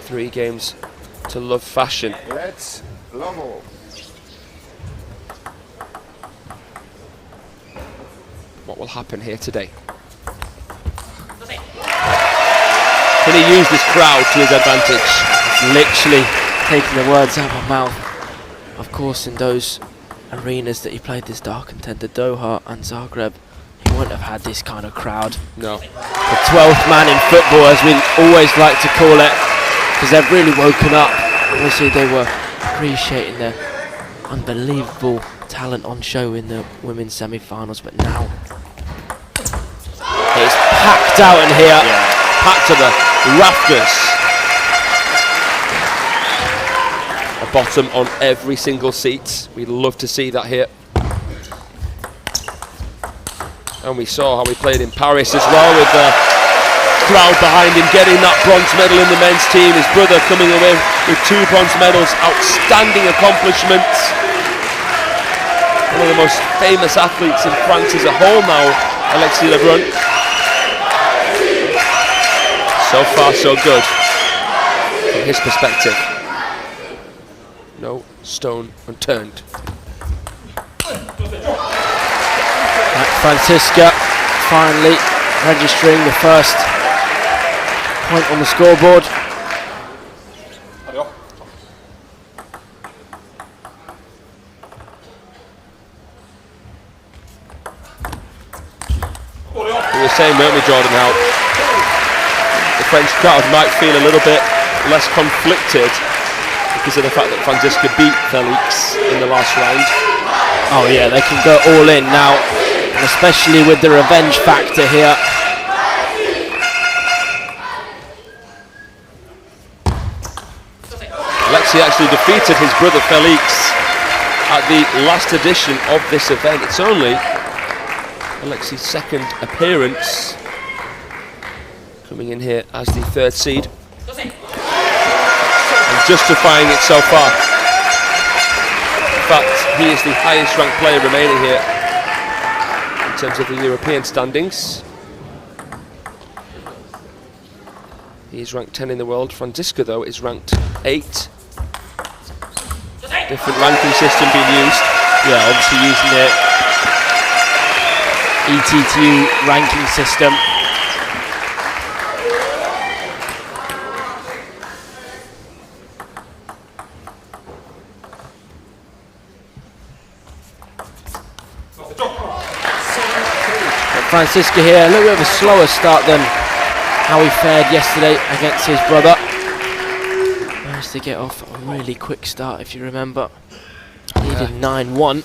3 games to love fashion. Let's level. What will happen here today? Can he use this crowd to his advantage? He's literally taking the words out of my mouth. Of course, in those arenas that he played this dark contender, Doha and Zagreb, he wouldn't have had this kind of crowd. No. The 12th man in football, as we always like to call it, because they've really woken up. Obviously, they were appreciating their unbelievable talent on show in the women's semi-finals, but now it's packed out in here. Yeah. Packed to the rafters. A bottom on every single seat. We'd love to see that here. And we saw how he played in Paris as well, with the crowd behind him, getting that bronze medal in the men's team. His brother coming away with 2 bronze medals. Outstanding accomplishments. One of the most famous athletes in France as a whole now, Alexis Lebrun. So far, so good from his perspective. No stone unturned. Franziska finally registering the first point on the scoreboard. We were saying, weren't we, Jordan, how the French crowd might feel a little bit less conflicted because of the fact that Franziska beat Felix in the last round. Oh yeah, they can go all in now, and especially with the revenge factor here. Alexis actually defeated his brother Felix at the last edition of this event. It's only Alexis' second appearance, coming in here as the 3rd seed and justifying it so far. In fact, he is the highest ranked player remaining here in terms of the European standings. He is ranked 10 in the world. Franziska, though, is ranked 8. Different ranking system being used. Yeah, obviously using the ETTU ranking system. Franziska here, a little bit of a slower start than how he fared yesterday against his brother. Managed to get off a really quick start, if you remember. Needed 9-1.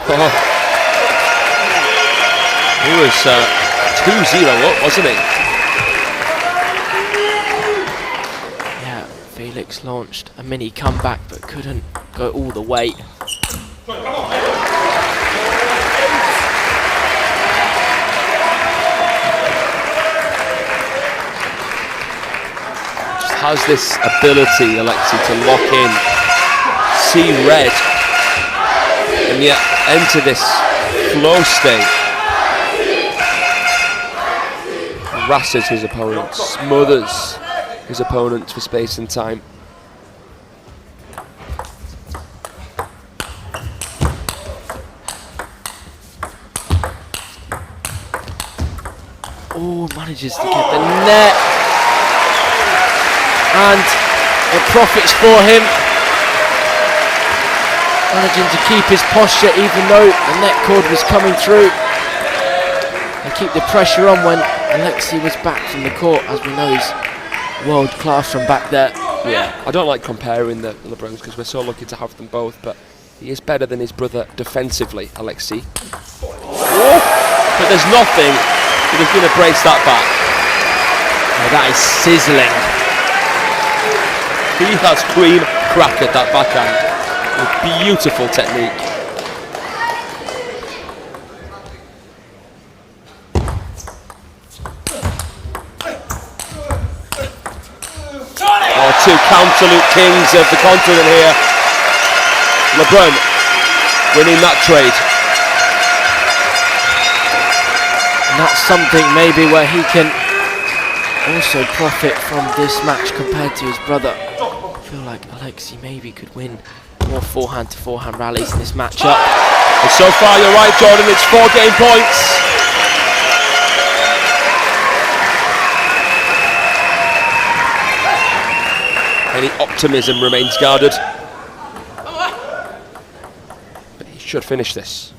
Oh. He was 2-0 up, wasn't he? Yeah, Felix launched a mini comeback but couldn't go all the way. Has this ability, Alexis, to lock in, see red, and yet enter this flow state. Harasses his opponent, smothers his opponent for space and time. Oh, manages to get the net. And it profits for him. Managing to keep his posture even though the net cord was coming through. And keep the pressure on when Alexis was back from the court. As we know, he's world class from back there. Yeah, I don't like comparing the Lebruns because we're so lucky to have them both, but he is better than his brother defensively, Alexis. Oh, but there's nothing that is going to brace that back. Oh, that is sizzling. He has cream crackered that backhand with beautiful technique. Oh, 2 counter-loop kings of the continent here. Lebrun winning that trade. And that's something maybe where he can also profit from this match compared to his brother. I feel like Alexis maybe could win more forehand to forehand rallies in this matchup. And so far, you're right, Jordan, it's 4 game points. Any optimism remains guarded. But he should finish this.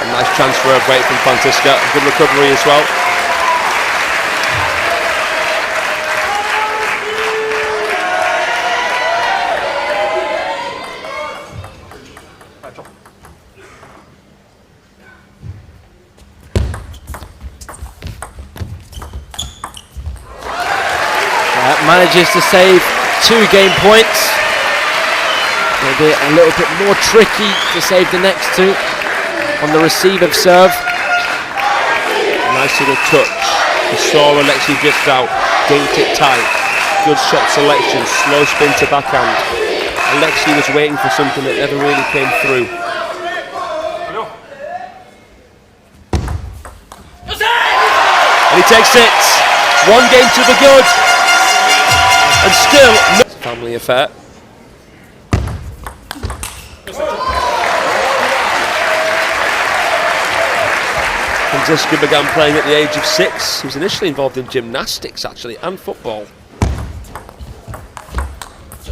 Nice transfer of weight from Franziska. Good recovery as well. Manages to save 2 game points. Maybe a little bit more tricky to save the next 2. On the receive of serve. Nice little touch. He saw Alexis drift out, dinked it tight. Good shot selection, slow spin to backhand. Alexis was waiting for something that never really came through. And he takes it. 1 game to the good. And still no family affair. Franziska began playing at the age of 6. He was initially involved in gymnastics actually and football. His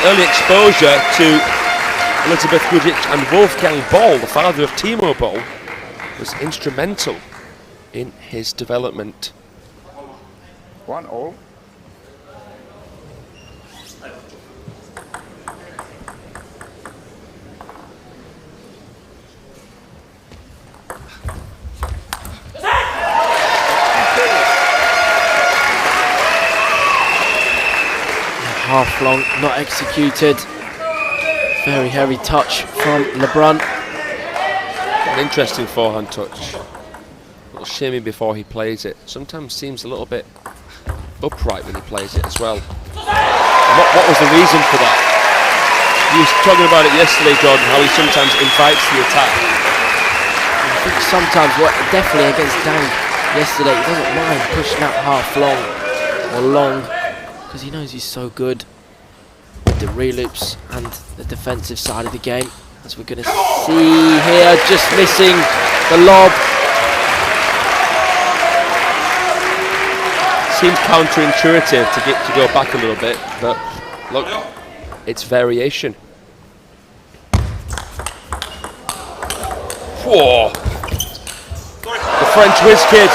early exposure to Elizabeth Gudic and Wolfgang Boll, the father of Timo Boll, was instrumental in his development. 1-0. Half long, not executed. Very heavy touch from Lebrun. An interesting forehand touch. A little shimmy before he plays it. Sometimes seems a little bit upright when he plays it as well. What was the reason for that? You were talking about it yesterday, Jordan, how he sometimes invites the attack. I think sometimes, definitely against Dan yesterday, he doesn't mind pushing out half long or long because he knows he's so good with the reloops and the defensive side of the game. As we're going to see here, just missing the lob. Seems counterintuitive to go back a little bit, but look, it's variation. Whoa! The French whiz kid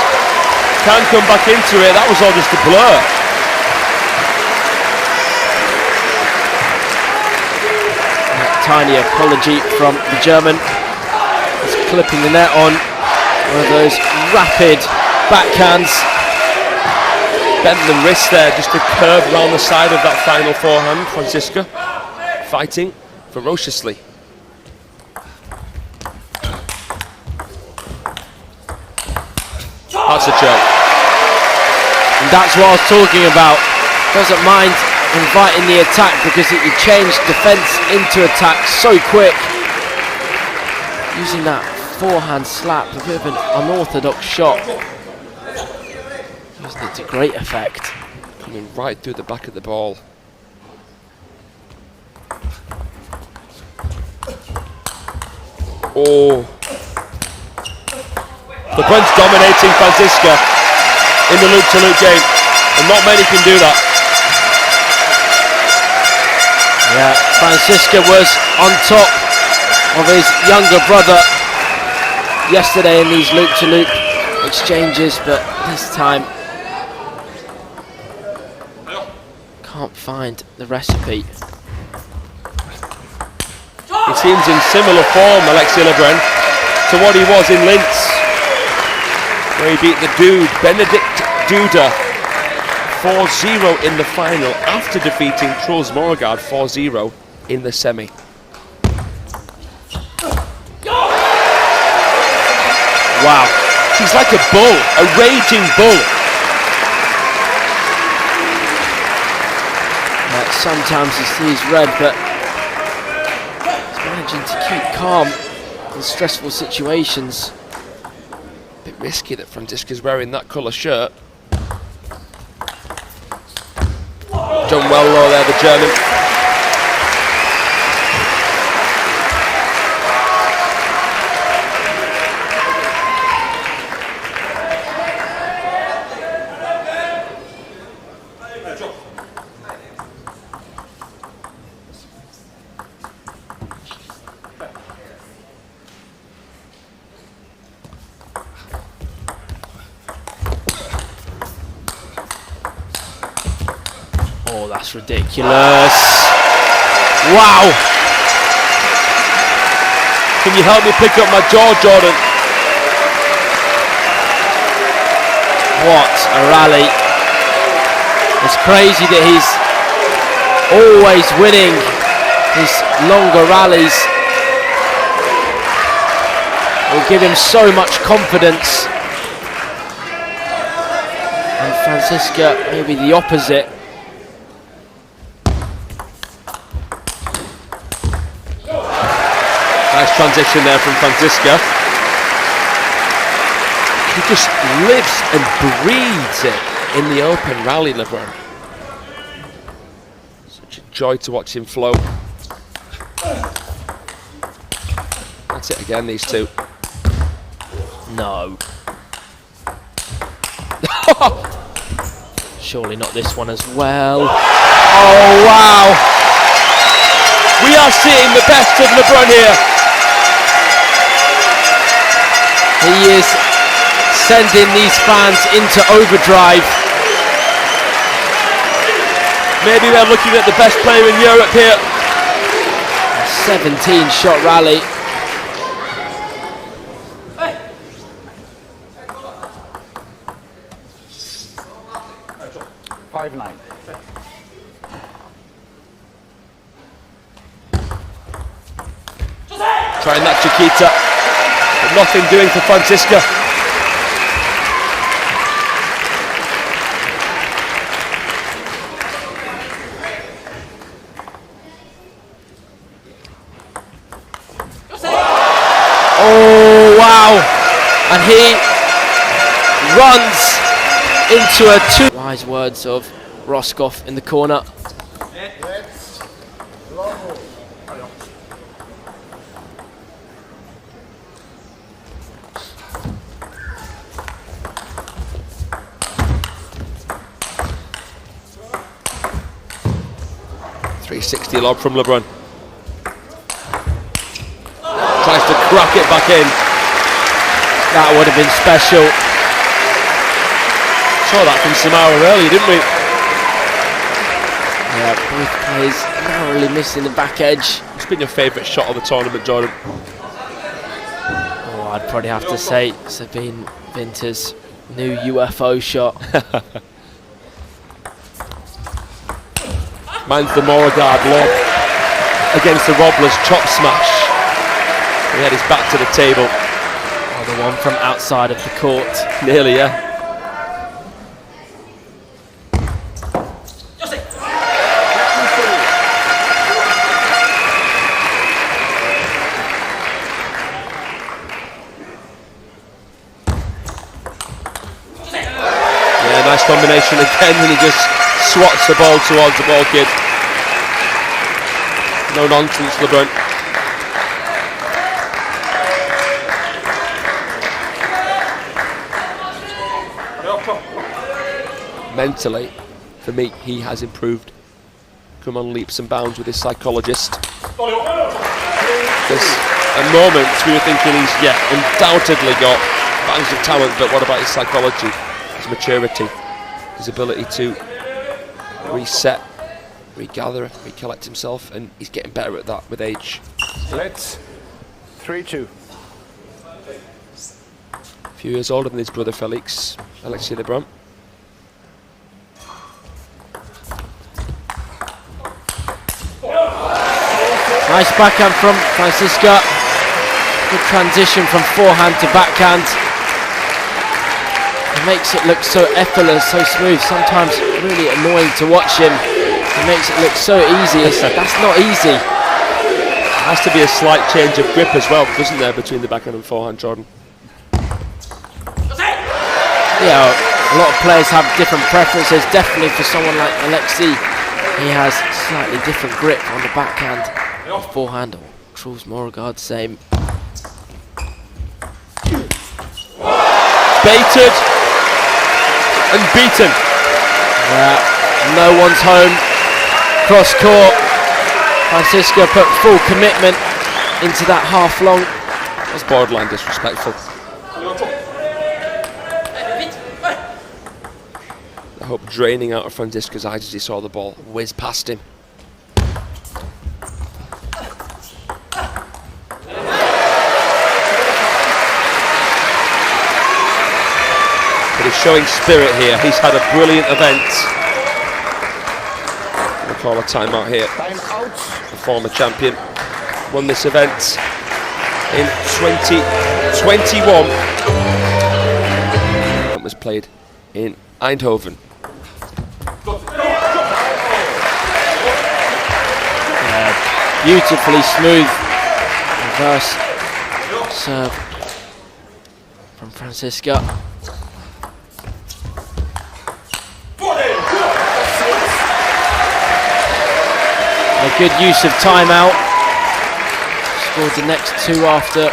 can come back into it. That was all just a blur. A tiny apology from the German. He's clipping the net on one of those rapid backhands. Bent the wrist there, just to curve round the side of that final forehand. Franziska fighting ferociously. That's a joke. And that's what I was talking about. Doesn't mind inviting the attack because it would change defence into attack so quick. Using that forehand slap, a bit of an unorthodox shot. Using it to great effect. Coming right through the back of the ball. Oh. Lebrun's dominating Franziska in the loop-to-loop game, and not many can do that. Yeah, Franziska was on top of his younger brother yesterday in these loop-to-loop exchanges, but this time can't find the recipe. He seems in similar form, Alexis Lebrun, to what he was in Linz, where he beat the dude, Benedikt Duda, 4-0 in the final after defeating Truls Morgard 4-0 in the semi. Wow, he's like a bull, a raging bull. Sometimes he sees red, but he's managing to keep calm in stressful situations. A bit risky that Franziska's wearing that colour shirt. Done well though there, the German. Oh, that's ridiculous. Wow. Can you help me pick up my jaw, Jordan? What a rally. It's crazy that he's always winning his longer rallies. It will give him so much confidence. And Franziska, maybe the opposite. Nice transition there from Franziska. He just lives and breathes it in the open rally, Lebrun. Such a joy to watch him flow. That's it again, these two. No. Surely not this one as well. Oh, wow. We are seeing the best of Lebrun here. He is sending these fans into overdrive. Maybe we're looking at the best player in Europe here. A 17-shot rally. Trying that Chiquita, but nothing doing for Franziska. Oh, wow. And he runs into a two. Wise words of Roscoff in the corner. 360 lob from Lebrun. Tries to crack it back in. That would have been special. Saw that from Samara earlier, didn't we? Yeah, both players narrowly missing the back edge. It's been your favourite shot of the tournament, Jordan? Oh, I'd probably have to say Sabine Winter's new UFO shot. Mine's the Moragard lob against the Robbler's chop smash. He had his back to the table. Oh, the one from outside of the court. Nearly, yeah. Yeah, nice combination again, and he just swats the ball towards the ball kid. No nonsense, Lebrun. Mentally, for me, he has improved. Come on leaps and bounds with his psychologist. Because at moments we were thinking he's, undoubtedly got bangs of talent, but what about his psychology, his maturity, his ability to reset, regather, recollect himself, and he's getting better at that with age. Let's 3-2. A few years older than his brother Felix, Alexis Lebrun. Nice backhand from Franziska. Good transition from forehand to backhand. It makes it look so effortless, so smooth. Sometimes really annoying to watch him. He makes it look so easy. That's not easy. There has to be a slight change of grip as well, doesn't there, between the backhand and forehand, Jordan? Yeah, a lot of players have different preferences. Definitely for someone like Alexis, he has slightly different grip on the backhand. Forehand, Truls Morregard, same. Baited and beaten. Yeah, no one's home. Cross court. Franziska put full commitment into that half long. That's borderline disrespectful. I hope draining out of Franziska's eyes as he saw the ball whiz past him. But he's showing spirit here. He's had a brilliant event. We'll call a timeout here. The former champion won this event in 2021. It was played in Eindhoven. Beautifully smooth reverse serve from Franziska. A good use of timeout. Scored the next two after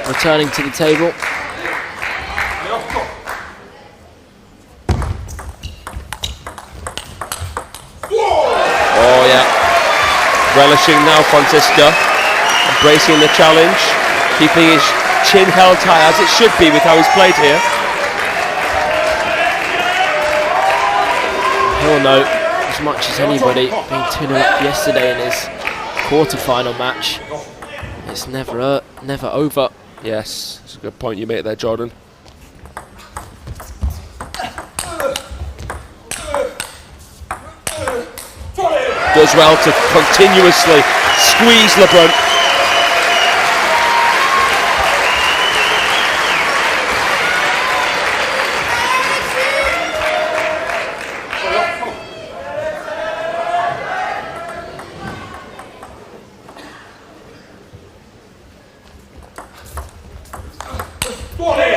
returning to the table. Oh yeah. Relishing now, Franziska, embracing the challenge, keeping his chin held high as it should be with how he's played here. He'll know as much as anybody, being 2-0 up yesterday in his quarter-final match. It's never over. Yes, it's a good point you make there, Jordan. Does well to continuously squeeze Lebrun.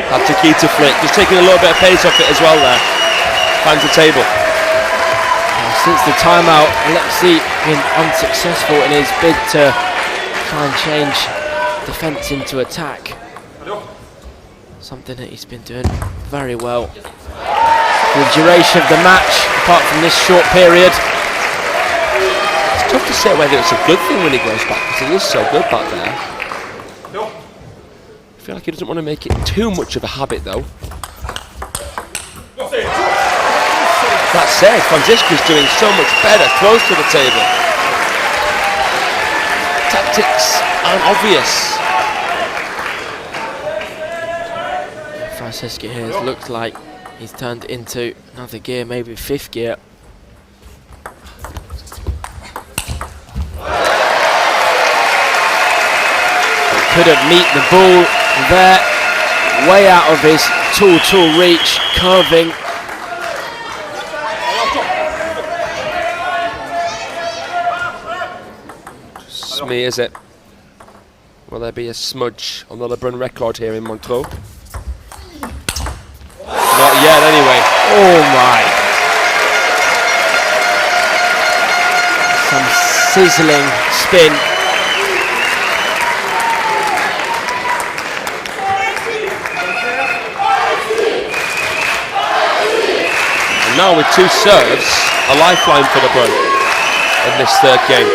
Had to key to flick, just taking a little bit of pace off it as well there. Finds the table. Since the timeout, Alexis been unsuccessful in his bid to try and change defence into attack. Something that he's been doing very well. The duration of the match, apart from this short period. It's tough to say whether it's a good thing when he goes back, because he is so good back there. I feel like he doesn't want to make it too much of a habit though. That said, Franziska's doing so much better close to the table. Tactics aren't obvious. Franziska here has looked like he's turned into another gear, maybe fifth gear. But couldn't meet the ball there, way out of his tall reach, curving. Smears it. Will there be a smudge on the Lebrun record here in Montreux? Not yet anyway. Oh my. Some sizzling spin. And now with two serves, a lifeline for Lebrun in this third game.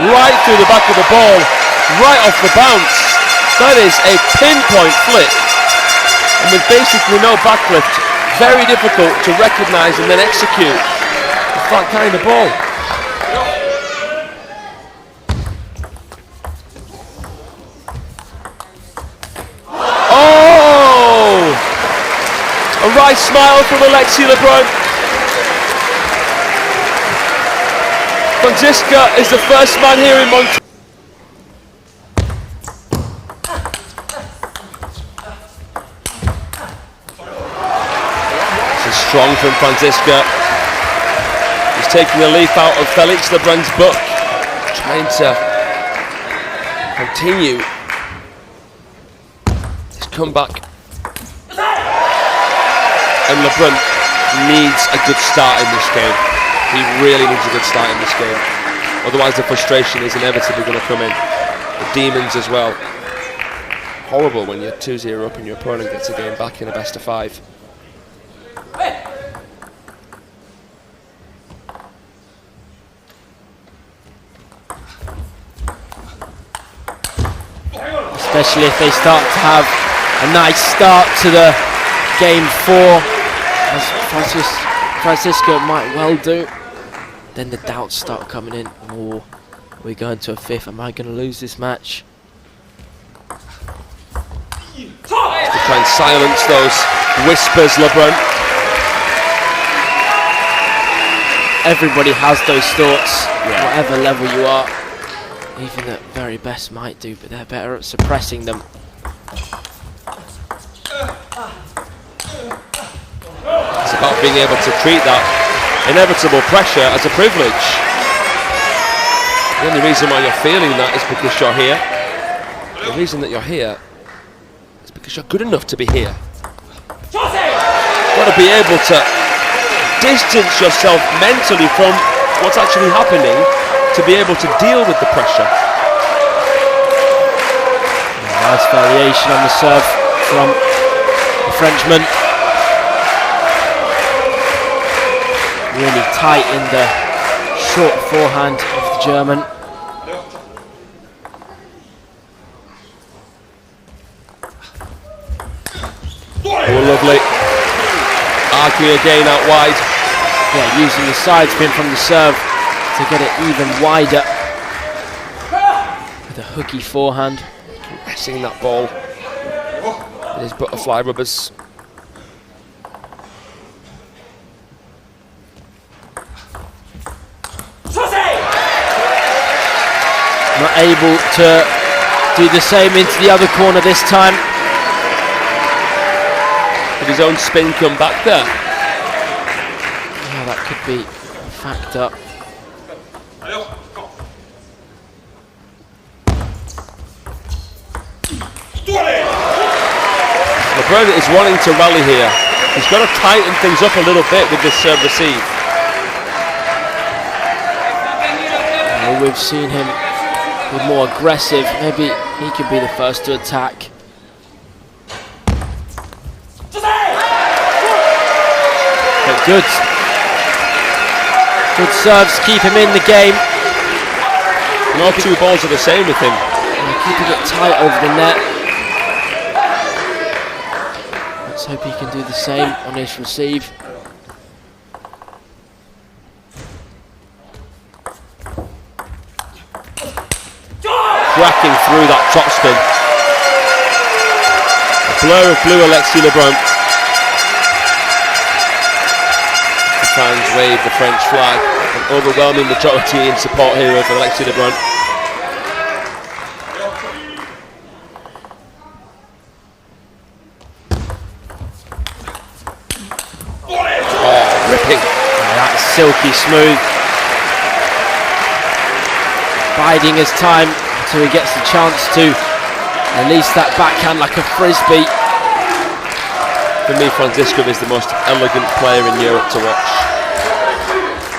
Right through the back of the ball, right off the bounce. That is a pinpoint flick. And with basically no backlift, very difficult to recognise and then execute with that kind of ball. Oh! A right smile from Alexis Lebrun. Franziska is the first man here in Montreux. Strong from Franziska. He's taking a leaf out of Alexis Lebrun's book, trying to continue his comeback. And Lebrun needs a good start in this game. He really needs a good start in this game. Otherwise the frustration is inevitably going to come in. The demons as well. Horrible when you're 2-0 up and your opponent gets a game back in a best of 5. Especially if they start to have a nice start to the game 4, as Franziska might well do. Then the doubts start coming in. Oh, we're going to a 5th. Am I going to lose this match? To try and silence those whispers, Lebrun. Everybody has those thoughts, whatever level you are. Even the very best might do, but they're better at suppressing them. It's about being able to treat that inevitable pressure as a privilege. The only reason why you're feeling that is because you're here. The reason that you're here is because you're good enough to be here. You've got to be able to distance yourself mentally from what's actually happening to be able to deal with the pressure. Nice variation on the serve from the Frenchman. Really tight in the short forehand of the German. Oh, lovely. Arguing again out wide. Yeah, using the side spin from the serve to get it even wider with a hooky forehand. Pressing that ball with his butterfly rubbers. Not able to do the same into the other corner this time. Did his own spin come back there? Yeah, that could be a factor. Lebrun is wanting to rally here. He's got to tighten things up a little bit with this serve receive. We've seen him be more aggressive. Maybe he could be the first to attack. But good serves keep him in the game. No two balls are the same with him. Keeping it tight over the net. Let's hope he can do the same on his receive. Cracking through that top spin. A blur of blue, Alexis Lebrun. The fans wave the French flag. An overwhelming majority in support here of Alexis Lebrun. Oh, ripping. That's silky smooth. Biding his time until he gets the chance to release that backhand like a frisbee. For me, Franziska is the most elegant player in Europe to watch.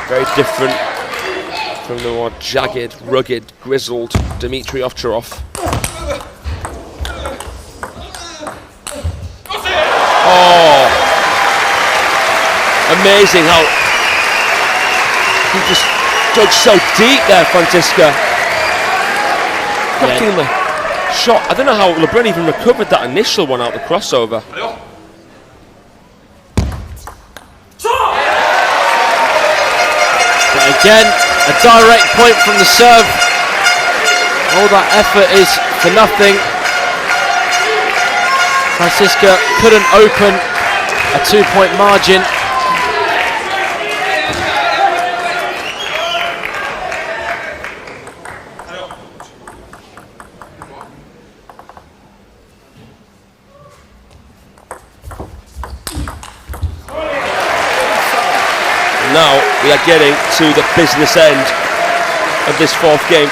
Very different from the more jagged, rugged, grizzled Dmitry Ovcharov. Oh! Amazing how he just dug so deep there, Franziska. Cracking the shot. I don't know how Lebrun even recovered that initial one out the crossover. But again, a direct point from the serve. All that effort is for nothing. Franziska couldn't open a 2-point margin. now we are getting to the business end of this fourth game.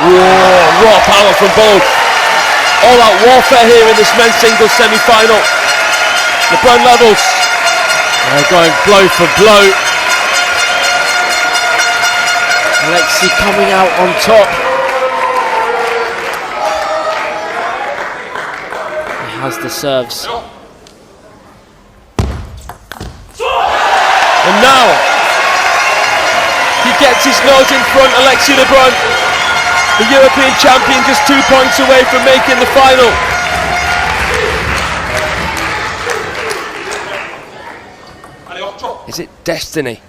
Raw power from both. All out warfare here in this men's singles semi-final. Lebrun levels. They're going blow for blow. Alexis coming out on top. He has the serves. And now he gets his nose in front. Alexis Lebrun, the European champion, just 2 points away from making the final. Is it destiny?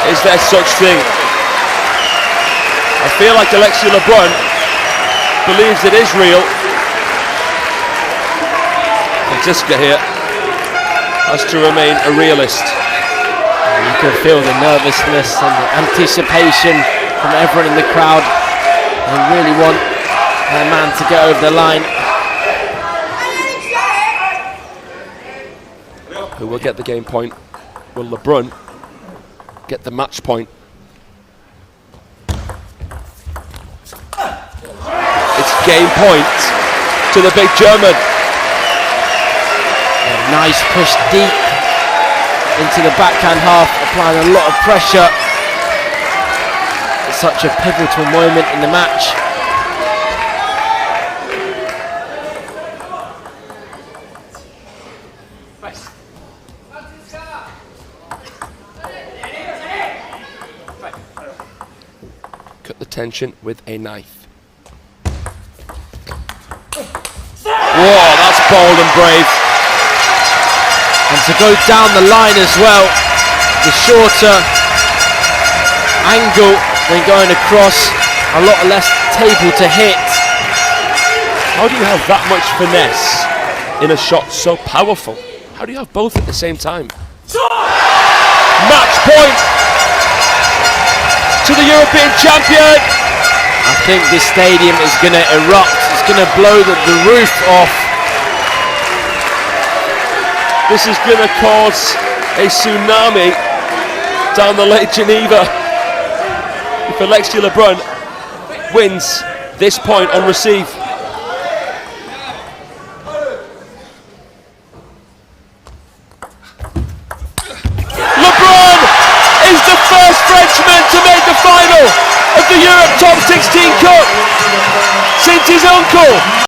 Is there such thing? I feel like Alexis Lebrun believes it is real. Franziska here has to remain a realist. You can feel the nervousness and the anticipation from everyone in the crowd. They really want their man to get over the line. Who will get the game point? Will Lebrun get the match point? It's game point to the big German. A nice push deep into the backhand half, applying a lot of pressure. It's such a pivotal moment in the match. Cut the tension with a knife. Whoa, that's bold and brave. And to go down the line as well, the shorter angle when going across, a lot less table to hit. How do you have that much finesse in a shot so powerful? How do you have both at the same time? Match point to the European champion. I think this stadium is going to erupt. It's going to blow the roof off. This is going to cause a tsunami down the Lake Geneva if Alexis Lebrun wins this point on receive. Lebrun is the first Frenchman to make the final of the Europe Top 16 Cup since his uncle